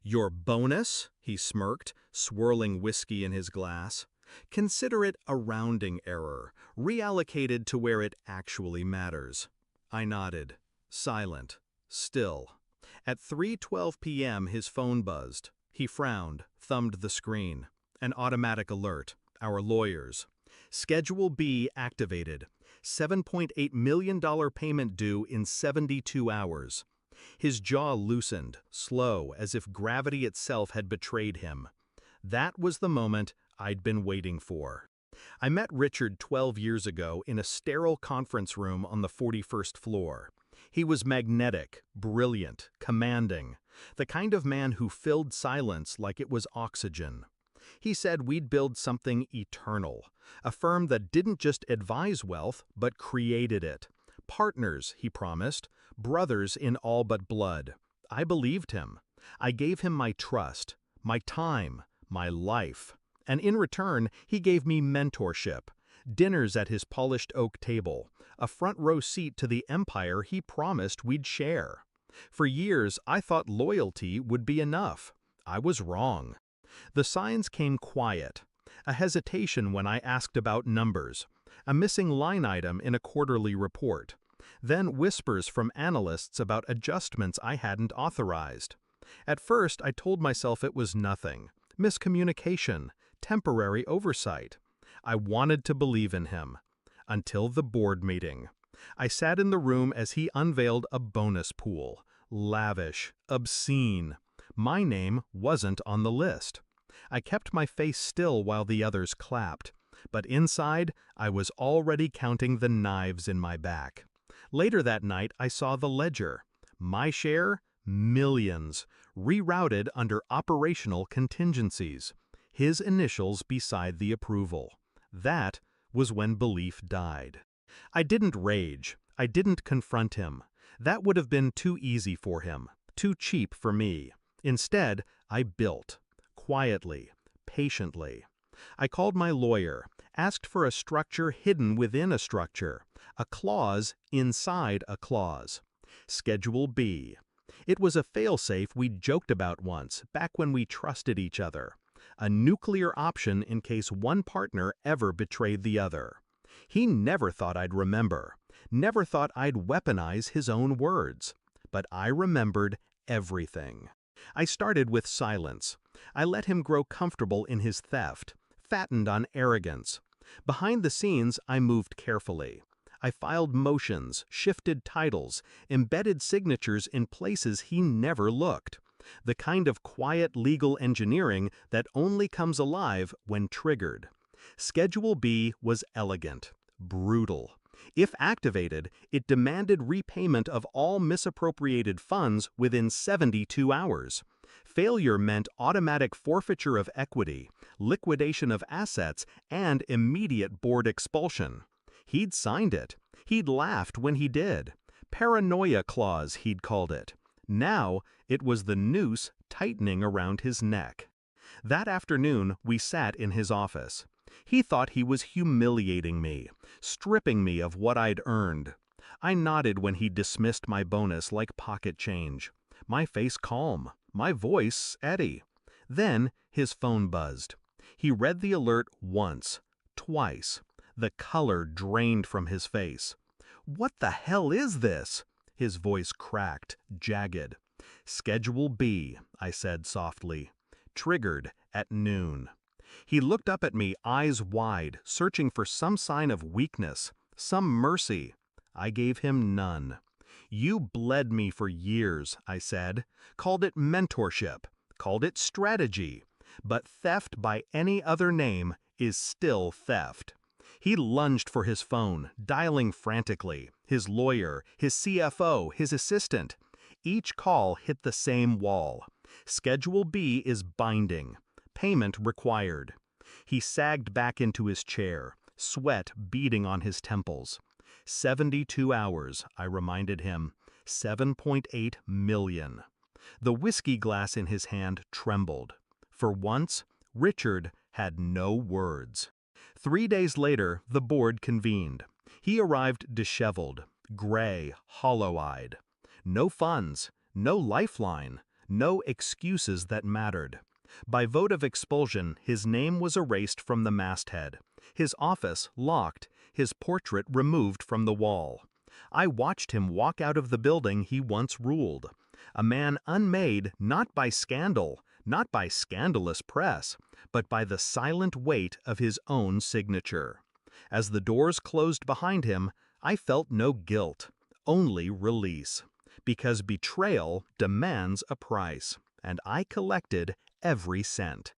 Your bonus? He smirked, swirling whiskey in his glass. Consider it a rounding error, reallocated to where it actually matters. I nodded, silent, still. At 3:12 p.m. his phone buzzed. He frowned, thumbed the screen. An automatic alert. Our lawyers. Schedule B activated. $7.8 million payment due in 72 hours. His jaw loosened, slow, as if gravity itself had betrayed him. That was the moment I'd been waiting for. I met Richard 12 years ago in a sterile conference room on the 41st floor. He was magnetic, brilliant, commanding, the kind of man who filled silence like it was oxygen. He said we'd build something eternal, a firm that didn't just advise wealth, but created it. Partners, he promised, brothers in all but blood. I believed him. I gave him my trust, my time, my life. And in return, he gave me mentorship, dinners at his polished oak table, a front row seat to the empire he promised we'd share. For years, I thought loyalty would be enough. I was wrong. The signs came quiet. A hesitation when I asked about numbers, a missing line item in a quarterly report, then whispers from analysts about adjustments I hadn't authorized. At first, I told myself it was nothing, miscommunication, temporary oversight. I wanted to believe in him. Until the board meeting. I sat in the room as he unveiled a bonus pool. Lavish, obscene. My name wasn't on the list. I kept my face still while the others clapped, but inside, I was already counting the knives in my back. Later that night, I saw the ledger. My share? Millions, rerouted under operational contingencies. His initials beside the approval. That was when belief died. I didn't rage. I didn't confront him. That would have been too easy for him, too cheap for me. Instead, I built. Quietly, patiently. I called my lawyer, asked for a structure hidden within a structure, a clause inside a clause. Schedule B. It was a failsafe we'd joked about once, back when we trusted each other. A nuclear option in case one partner ever betrayed the other. He never thought I'd remember, never thought I'd weaponize his own words. But I remembered everything. I started with silence. I let him grow comfortable in his theft, fattened on arrogance. Behind the scenes, I moved carefully. I filed motions, shifted titles, embedded signatures in places he never looked. The kind of quiet legal engineering that only comes alive when triggered. Schedule B was elegant, brutal. If activated, it demanded repayment of all misappropriated funds within 72 hours. Failure meant automatic forfeiture of equity, liquidation of assets, and immediate board expulsion. He'd signed it. He'd laughed when he did. Paranoia clause, he'd called it. Now, it was the noose tightening around his neck. That afternoon, we sat in his office. He thought he was humiliating me, stripping me of what I'd earned. I nodded when he dismissed my bonus like pocket change. My face calm, my voice steady. Then his phone buzzed. He read the alert once, twice. The color drained from his face. "What the hell is this?" His voice cracked, jagged. "Schedule B," I said softly. Triggered at noon. He looked up at me, eyes wide, searching for some sign of weakness, some mercy. I gave him none. "You bled me for years," I said. Called it mentorship, called it strategy. But theft by any other name is still theft. He lunged for his phone, dialing frantically. His lawyer, his CFO, his assistant. Each call hit the same wall. Schedule B is binding. Payment required. He sagged back into his chair, sweat beading on his temples. 72 hours, I reminded him. 7.8 million. The whiskey glass in his hand trembled. For once, Richard had no words. 3 days later, the board convened. He arrived disheveled, gray, hollow-eyed. No funds, no lifeline, No excuses that mattered. By vote of expulsion, his name was erased from the masthead, his office locked, his portrait removed from the wall. I watched him walk out of the building he once ruled, a man unmade not by scandal, not by scandalous press, but by the silent weight of his own signature. As the doors closed behind him, I felt no guilt, only release, because betrayal demands a price, and I collected every cent.